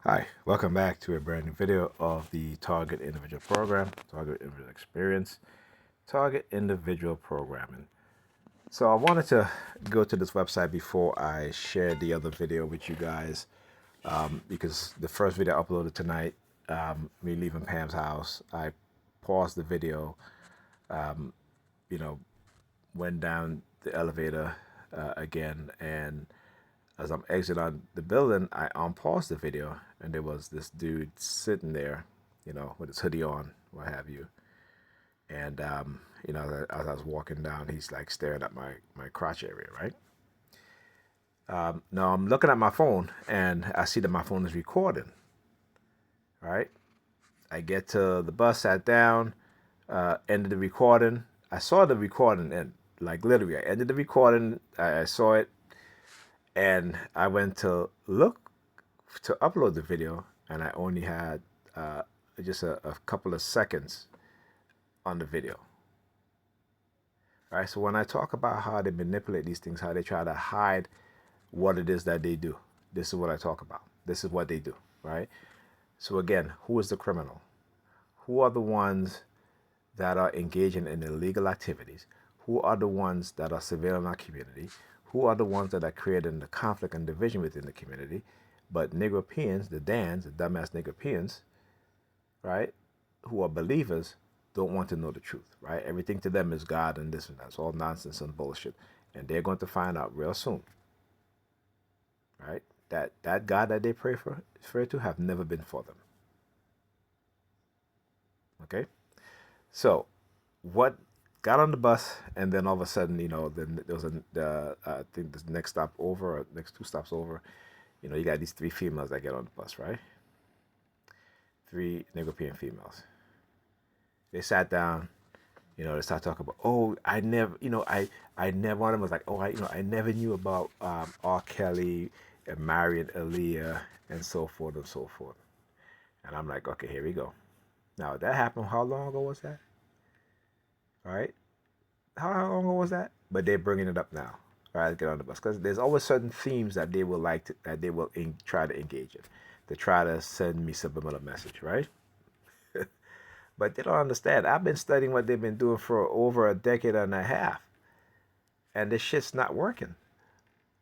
Hi, welcome back to a brand new video of the Target Individual Program, Target Individual Experience, Target Individual Programming. So I wanted to go to this website before I share the other video with you guys because the first video I uploaded tonight, me leaving Pam's house, I paused the video, you know, went down the elevator again, and as I'm exiting on the building, I unpaused the video, and there was this dude sitting there, with his hoodie on, what have you. And as I was walking down, he's like staring at my crotch area, right? Now I'm looking at my phone, and I see that my phone is recording, right? I get to the bus, sat down, ended the recording. I saw the recording, and like literally, I ended the recording. I saw it, and I went to look to upload the video, and I only had just a couple of seconds on the video. All right, so when I talk about how they manipulate these things, how they try to hide what it is that they do, this is what I talk about. This is what they do, right? So again, who is the criminal? Who are the ones that are engaging in illegal activities? Who are the ones that are surveilling our community? Who are the ones that are creating the conflict and division within the community? But Negropeans, the Dans, the dumbass Negropeans, right, who are believers, don't want to know the truth, right? Everything to them is God and this and that. It's all nonsense and bullshit. And they're going to find out real soon, right? That God that they pray to have never been for them. Okay? So what got on the bus, and then all of a sudden, then there was I think the next stop over, or next two stops over, you got these three females that get on the bus, right? Three Negropean females. They sat down, they start talking about, oh, I never, I never, one of them was like, oh, I never knew about R. Kelly and Marion Aaliyah and so forth and so forth. And I'm like, okay, here we go. Now, that happened, how long ago was that? All right. How long ago was that? But they're bringing it up now. All right, get on the bus. Because there's always certain themes that they will that they will try to engage in, to try to send me subliminal message, right? But they don't understand. I've been studying what they've been doing for over a decade and a half, and this shit's not working.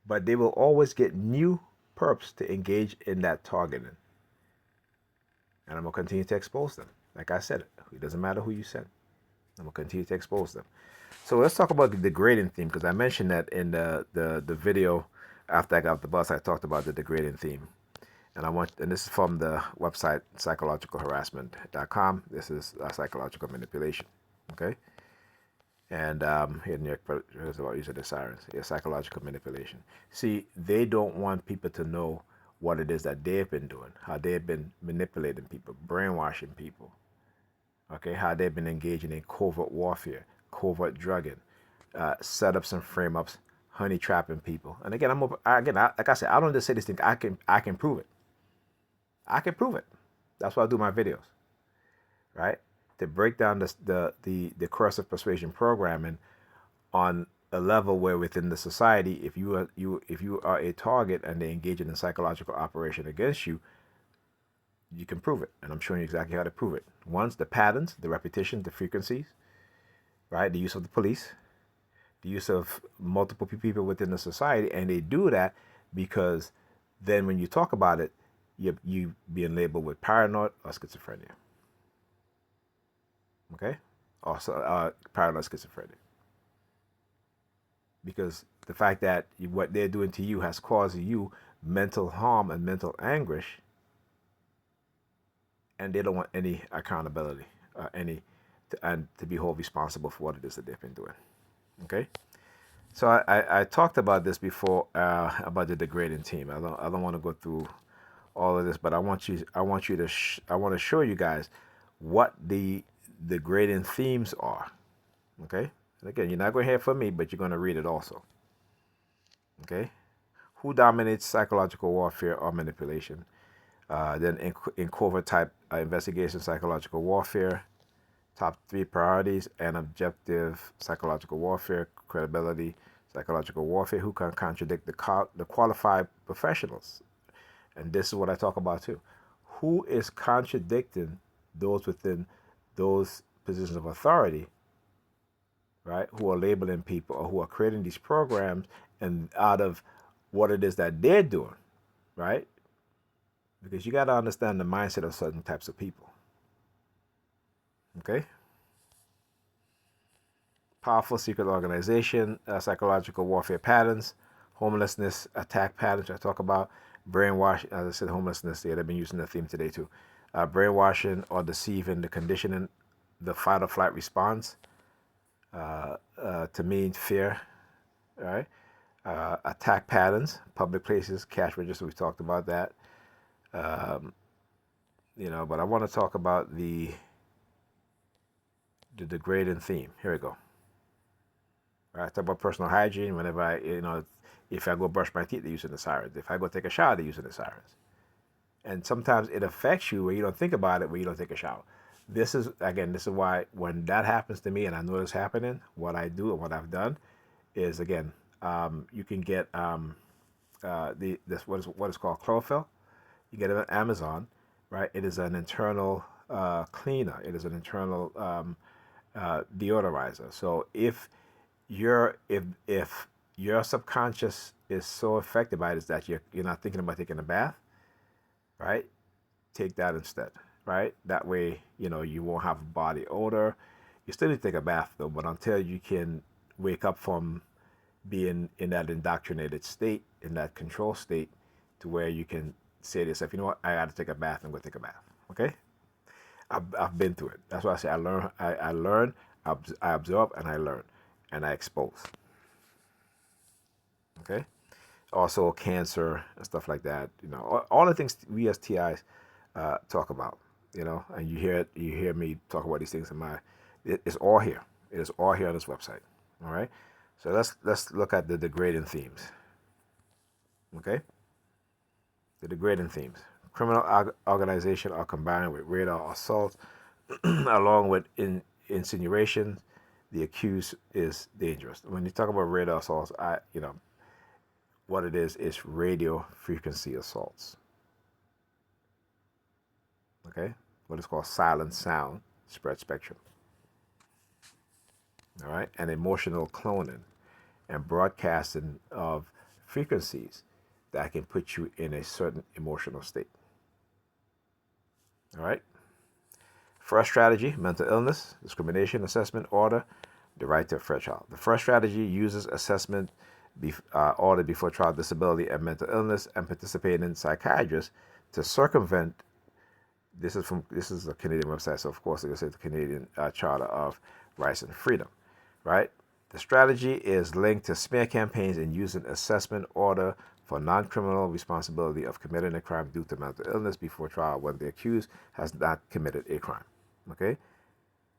But they will always get new perps to engage in that targeting. And I'm going to continue to expose them. Like I said, it doesn't matter who you send. I'm going to continue to expose them. So let's talk about the degrading theme, because I mentioned that in the video after I got off the bus. I talked about the degrading theme. And this is from the website psychologicalharassment.com. This is psychological manipulation. Okay? And here's about use of the sirens. Yeah, psychological manipulation. See, they don't want people to know what it is that they've been doing, how they've been manipulating people, brainwashing people. Okay, how they've been engaging in covert warfare, covert drugging, setups and frame ups, honey trapping people. And again, like I said, I don't just say this thing. I can prove it. I can prove it. That's why I do my videos, right? To break down the coercive persuasion programming on a level where within the society, if you are a target and they engage in a psychological operation against you, you can prove it. And I'm showing you exactly how to prove it. Once the patterns, the repetition, the frequencies, right? The use of the police, the use of multiple people within the society, and they do that because then when you talk about it, you being labeled with paranoid or schizophrenia. Okay, also paranoid schizophrenia, because the fact that what they're doing to you has caused you mental harm and mental anguish, and they don't want any accountability, and to be held responsible for what it is that they've been doing. Okay. So I talked about this before about the degrading team. I don't want to go through all of this, but I want to show you guys what the degrading themes are. Okay. And again, you're not going to hear it from me, but you're going to read it also. Okay. Who dominates psychological warfare or manipulation? Then in covert type investigation, psychological warfare. Top 3 priorities and objective psychological warfare, credibility, psychological warfare. Who can contradict the qualified professionals? and this is what I talk about too, who is contradicting those within those positions of authority, right? Who are labeling people or who are creating these programs and out of what it is that they're doing, right? Because you got to understand the mindset of certain types of people. Okay? Powerful secret organization, psychological warfare patterns, homelessness attack patterns I talk about, brainwashing, as I said, homelessness, yeah, they've been using the theme today too. Brainwashing or deceiving, the conditioning, the fight or flight response to mean fear, right? Attack patterns, public places, cash register, we talked about that. But I want to talk about the degrading theme. Here we go. All right, talk about personal hygiene. Whenever if I go brush my teeth, they're using the sirens. If I go take a shower, they're using the sirens. And sometimes it affects you where you don't think about it when you don't take a shower. This is why when that happens to me and I know it's happening, what I do and what I've done is, again, you can get what is called chlorophyll. You get it on Amazon, right? It is an internal cleaner. It is an internal deodorizer. So if your subconscious is so affected by it is that you're not thinking about taking a bath, right? Take that instead, right? That way, you won't have body odor. You still need to take a bath though, but until you can wake up from being in that indoctrinated state, in that control state, to where you can say to yourself, you know what, I got to take a bath and go take a bath. Okay, I've been through it. That's why I say I learn, I absorb, and I learn, and I expose. Okay, also cancer and stuff like that. All the things we as TIs talk about. And you hear me talk about these things in it's all here. It is all here on this website. All right. So let's look at the degrading themes. Okay. The degrading themes. Criminal organization are combined with radar assault, along with insinuation. The accused is dangerous. When you talk about radar assaults, what it is radio frequency assaults. Okay, what is called silent sound spread spectrum. All right, and emotional cloning and broadcasting of frequencies that can put you in a certain emotional state. All right. First strategy: mental illness, discrimination, assessment, order, the right to a fair trial. The first strategy uses assessment, order before trial, disability, and mental illness, and participating psychiatrists to circumvent. This is a Canadian website, so of course it will say the Canadian Charter of Rights and Freedom, right? The strategy is linked to smear campaigns and using assessment order for non-criminal responsibility of committing a crime due to mental illness before trial when the accused has not committed a crime. Okay?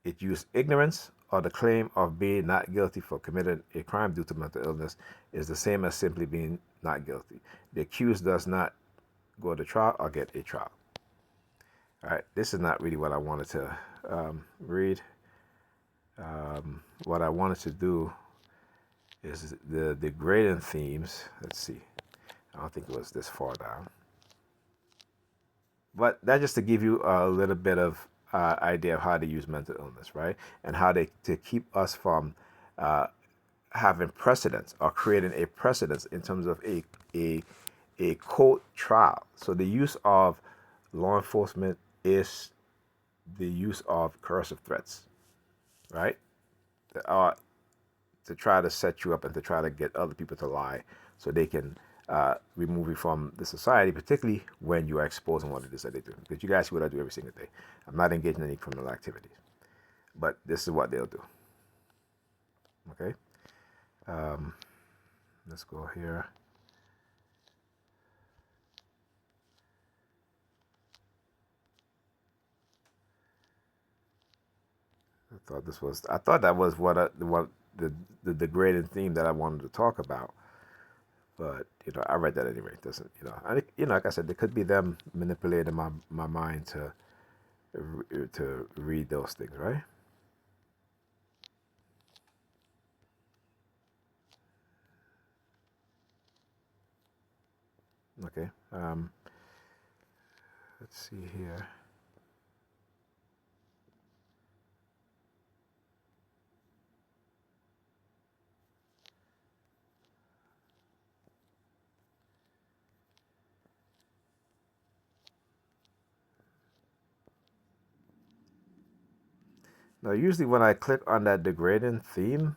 It used ignorance or the claim of being not guilty for committing a crime due to mental illness is the same as simply being not guilty. The accused does not go to trial or get a trial. All right, this is not really what I wanted to read. What I wanted to do is the degrading themes. Let's see. I don't think it was this far down. But that just to give you a little bit of idea of how to use mental illness, right? And how to keep us from having precedence or creating a precedence in terms of a court trial. So the use of law enforcement is the use of coercive threats, right? To try to set you up and to try to get other people to lie so they can remove you from the society, particularly when you are exposing what it is that they do. Because you guys see what I do every single day. I'm not engaged in any criminal activities, but this is what they'll do. Okay? Let's go here. I thought that was the degrading theme that I wanted to talk about. But I read that anyway. It doesn't like I said, it could be them manipulating my mind to read those things, right? Okay. Let's see here. Now, usually when I click on that degrading theme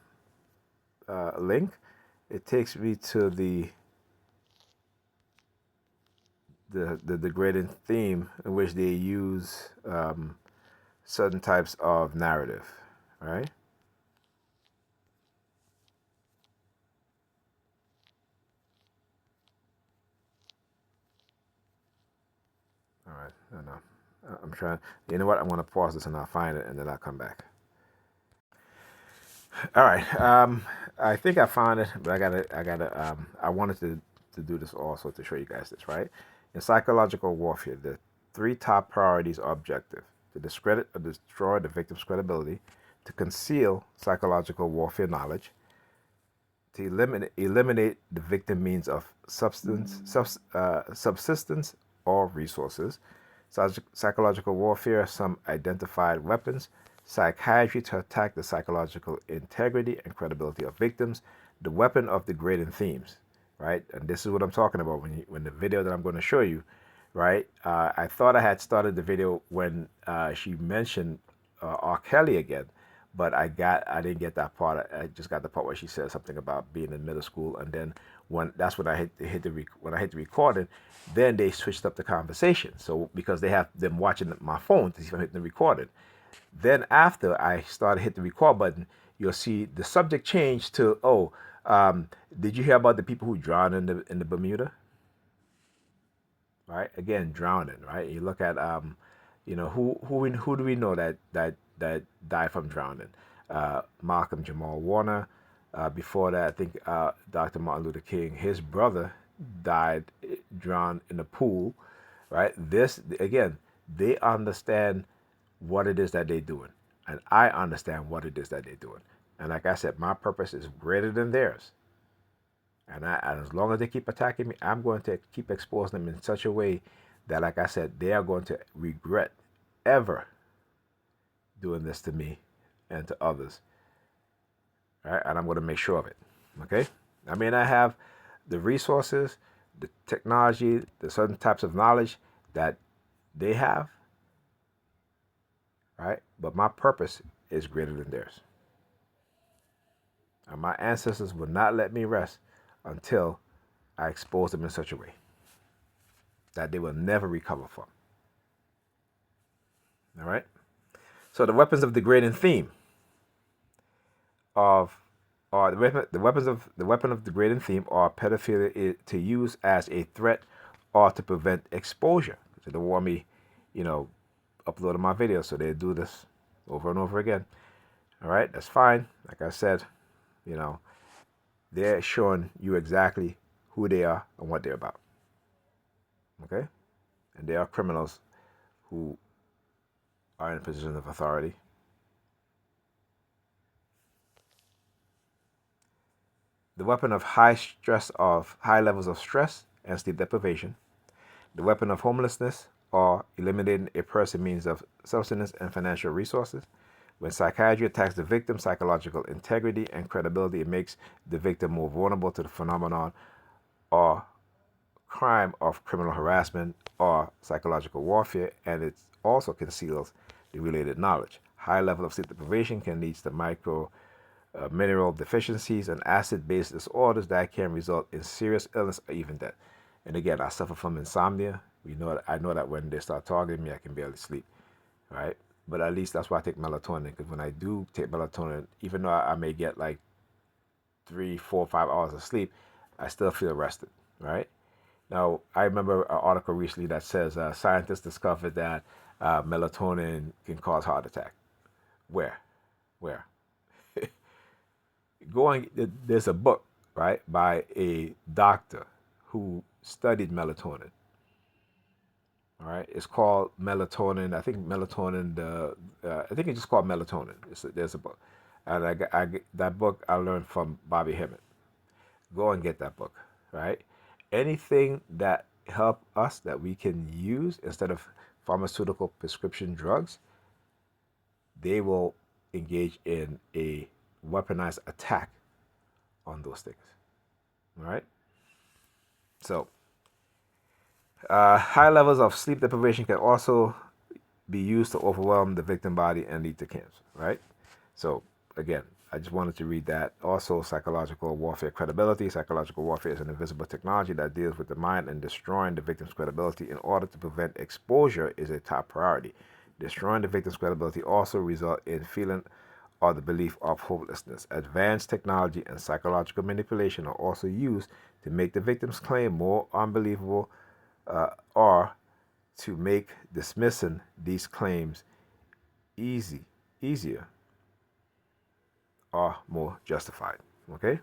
link, it takes me to the degrading theme in which they use certain types of narrative, right? All right, I know. I'm trying. You know what? I'm gonna pause this and I'll find it and then I'll come back. All right. I think I found it, but I wanted to do this also to show you guys this, right? In psychological warfare, the three top priorities are objective: to discredit or destroy the victim's credibility, to conceal psychological warfare knowledge, to eliminate the victim means of subsistence or resources. Psychological warfare, some identified weapons. Psychiatry, to attack the psychological integrity and credibility of victims. The weapon of degrading themes, right? And this is what I'm talking about when the video that I'm going to show you, right? I thought I had started the video when she mentioned R. Kelly again, but I didn't get that part. I just got the part where she said something about being in middle school, and then when I hit the recording, then they switched up the conversation. So because they have them watching my phone to see if I'm hitting the recording. Then after I started hit the record button, you'll see the subject changed to, did you hear about the people who drowned in the Bermuda? Right, again, drowning. Right, you look at who do we know that died from drowning? Malcolm Jamal Warner. Before that, I think Dr. Martin Luther King, his brother died drowned in a pool. Right, this again, they understand what it is that they're doing. And I understand what it is that they're doing. And like I said, my purpose is greater than theirs. And as long as they keep attacking me, I'm going to keep exposing them in such a way that, like I said, they are going to regret ever doing this to me and to others. All right? And I'm going to make sure of it. Okay? I may not have the resources, the technology, the certain types of knowledge that they have, right? But my purpose is greater than theirs. And my ancestors would not let me rest until I expose them in such a way that they will never recover from. All right? So the weapons of degrading theme of are the weapon of degrading theme are pedophilia to use as a threat or to prevent exposure. So they want me, you know, uploading my videos, so they do this over and over again. All right, that's fine. Like I said, you know, they're showing you exactly who they are and what they're about. Okay? And they are criminals who are in a position of authority. The weapon of high levels of stress and sleep deprivation. The weapon of homelessness or eliminating a person means of subsistence and financial resources. When psychiatry attacks the victim's psychological integrity and credibility, it makes the victim more vulnerable to the phenomenon or crime of criminal harassment or psychological warfare, and it also conceals the related knowledge. High level of sleep deprivation can lead to micro mineral deficiencies and acid-based disorders that can result in serious illness or even death. And again, I suffer from insomnia. I know that when they start targeting me, I can barely sleep, right? But at least that's why I take melatonin, because when I do take melatonin, even though I may get like 3, 4, 5 hours of sleep, I still feel rested, right? Now, I remember an article recently that says scientists discovered that melatonin can cause heart attack. Where? Where? There's a book, right, by a doctor who studied melatonin. All right, it's called Melatonin. I think melatonin. I think it's just called Melatonin. There's a book, and that book I learned from Bobby Hemmett. Go and get that book, right? Anything that help us that we can use instead of pharmaceutical prescription drugs, they will engage in a weaponized attack on those things. All right. So, high levels of sleep deprivation can also be used to overwhelm the victim body and lead to cancer. Right. So, again, I just wanted to read that. Also, psychological warfare credibility. Psychological warfare is an invisible technology that deals with the mind and destroying the victim's credibility in order to prevent exposure is a top priority. Destroying the victim's credibility also results in feeling or the belief of hopelessness. Advanced technology and psychological manipulation are also used to make the victim's claim more unbelievable or to make dismissing these claims easier or more justified. Okay?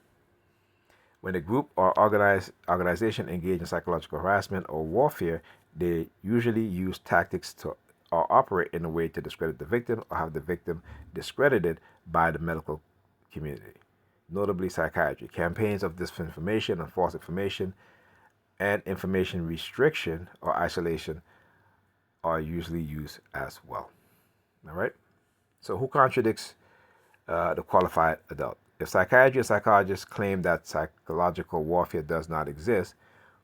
When a group or organization engage in psychological harassment or warfare, they usually use tactics to or operate in a way to discredit the victim or have the victim discredited by the medical community, notably psychiatry. Campaigns of disinformation and false information and information restriction or isolation are usually used as well. All right? So, who contradicts the qualified adult? If psychiatry and psychologists claim that psychological warfare does not exist,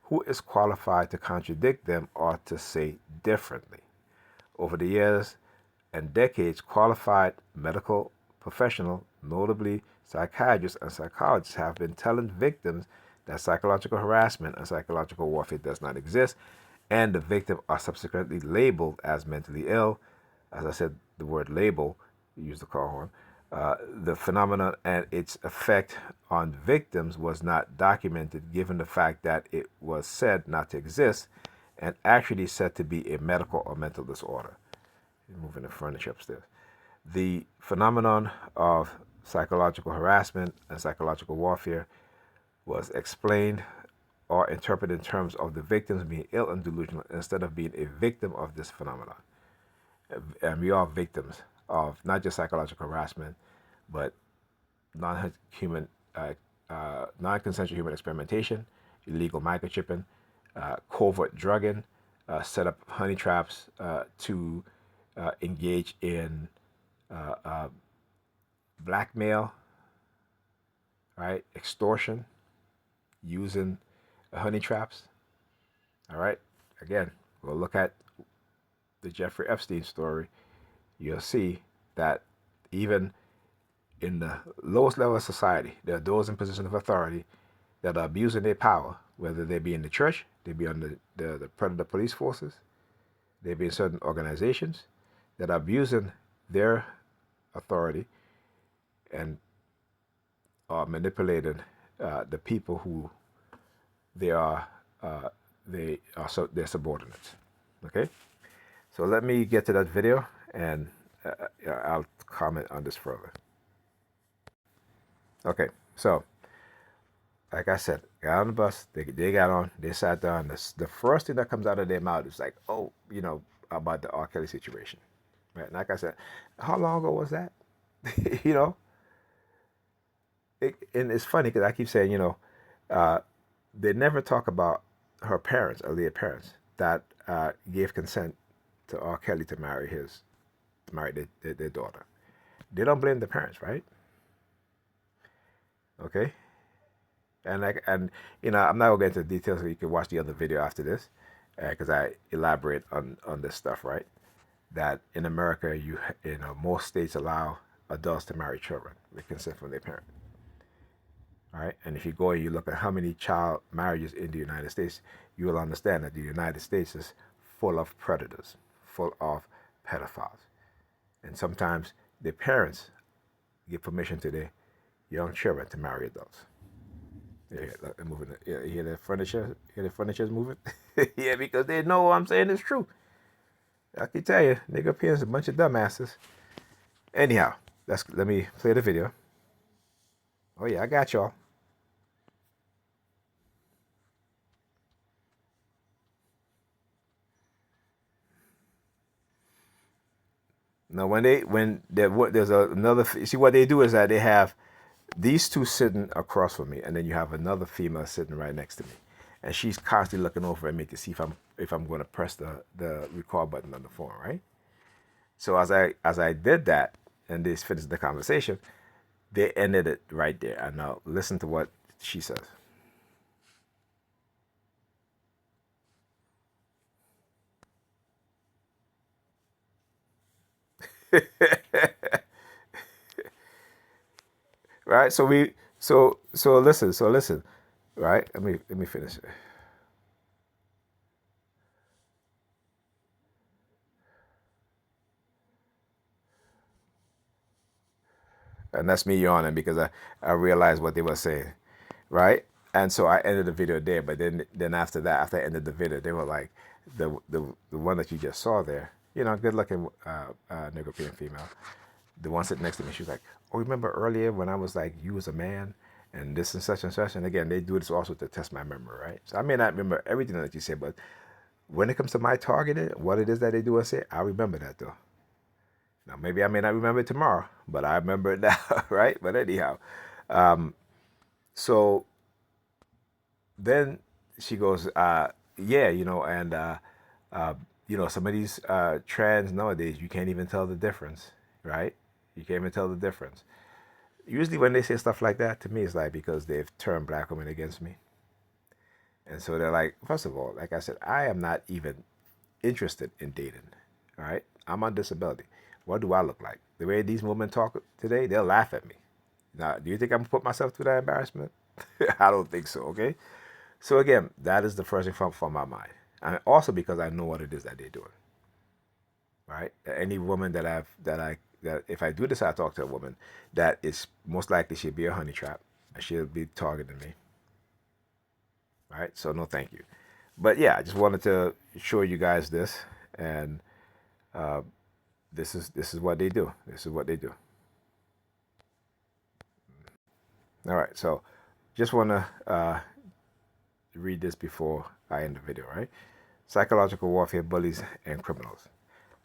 who is qualified to contradict them or to say differently? Over the years and decades, qualified medical professionals, notably psychiatrists and psychologists, have been telling victims that psychological harassment and psychological warfare does not exist, and the victim are subsequently labeled as mentally ill. As I said, the word label, use the car horn. The phenomenon and its effect on victims was not documented, given the fact that it was said not to exist and actually said to be a medical or mental disorder. Moving the furniture upstairs. The phenomenon of psychological harassment and psychological warfare was explained or interpreted in terms of the victims being ill and delusional instead of being a victim of this phenomenon. And we are victims of not just psychological harassment, but non-human, non-consensual human experimentation, illegal microchipping, covert drugging, set up honey traps to engage in blackmail, right? Extortion, using honey traps. All right. Again, we'll look at the Jeffrey Epstein story. You'll see that even in the lowest level of society, there are those in position of authority that are abusing their power, whether they be in the church, they be on the predator police forces, they be in certain organizations that are abusing their authority and are manipulating the people who they are their subordinates. Okay, so let me get to that video and I'll comment on this further. Okay, so like I said, got on the bus, they got on, they sat down. The first thing that comes out of their mouth is like, oh, about the R. Kelly situation. Right? And like I said, how long ago was that? you know, and it's funny because I keep saying, they never talk about her parents, Aaliyah's parents, that gave consent to R. Kelly to marry their daughter. They don't blame the parents, right? Okay. And I'm not gonna get into the details, so you can watch the other video after this, because I elaborate on this stuff, right? That in America, most states allow adults to marry children with consent from their parent. All right, and if you go and you look at how many child marriages in the United States, you will understand that the United States is full of predators, full of pedophiles, and sometimes their parents give permission to their young children to marry adults. Yeah, they're moving. Yeah, you hear the furniture? Hear the furniture's moving? Yeah, because they know what I'm saying is true. I can tell you, nigga up here is a bunch of dumbasses. Anyhow, let me play the video. Oh yeah, I got y'all. Now, there's another. See, what they do is that they have these two sitting across from me, and then you have another female sitting right next to me, and she's constantly looking over at me to see if I'm going to press the record button on the phone, right? So as I did that and they finished the conversation, they ended it right there. And now listen to what she says. Right? So listen. Right? Let me finish it. And that's me yawning because I realized what they were saying, right? And so I ended the video there. But then after that, after I ended the video, they were like, the one that you just saw there, good looking European female, the one sitting next to me, she was like, oh, remember earlier when I was like, you was a man and this and such and such. And again, they do this also to test my memory, right? So I may not remember everything that you said, but when it comes to my targeting, what it is that they do and say, I remember that though. Now, maybe I may not remember it tomorrow, but I remember it now, right? But anyhow, so then she goes, yeah, and, some of these trends nowadays, you can't even tell the difference, right? You can't even tell the difference. Usually when they say stuff like that, to me, it's like because they've turned black women against me. And so they're like, first of all, like I said, I am not even interested in dating, all right? I'm on disability. What do I look like? The way these women talk today, they'll laugh at me. Now, do you think I'm going to put myself through that embarrassment? I don't think so, okay? So again, that is the first thing from my mind. And also because I know what it is that they're doing, right? Any woman that if I do decide to talk to a woman, that is most likely she'll be a honey trap and she'll be targeting me, right? So no, thank you. But yeah, I just wanted to show you guys this, and uh, this is what they do. This is what they do. All right, so just want to read this before I end the video, right? Psychological warfare, bullies, and criminals.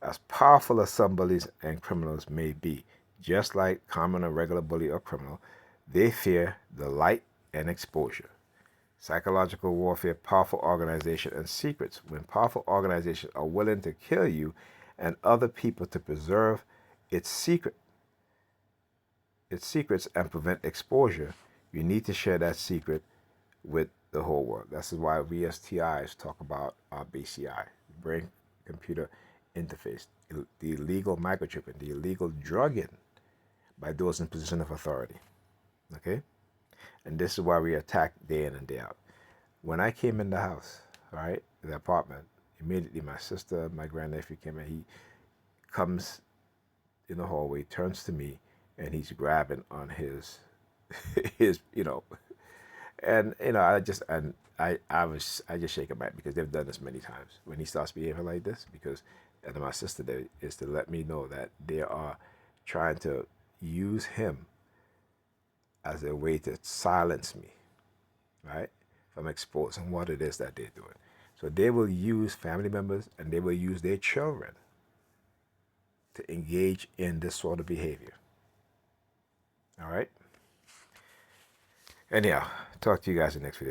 As powerful as some bullies and criminals may be, just like common or regular bully or criminal, they fear the light and exposure. Psychological warfare, powerful organization, and secrets. When powerful organizations are willing to kill you and other people to preserve its secrets and prevent exposure, you need to share that secret with the whole world. This is why we as TIs talk about our BCI, brain computer interface, the illegal microchipping, the illegal drugging by those in position of authority. Okay? And this is why we attack day in and day out. When I came in the house, all right, the apartment, immediately my sister, my grandnephew came in. He comes in the hallway, turns to me, and he's grabbing on his, his, and I just shake him out because they've done this many times. When he starts behaving like this, because and my sister there is to let me know that they are trying to use him as a way to silence me, right? From exposing what it is that they're doing. So they will use family members and they will use their children to engage in this sort of behavior. All right? Anyhow, talk to you guys in the next video.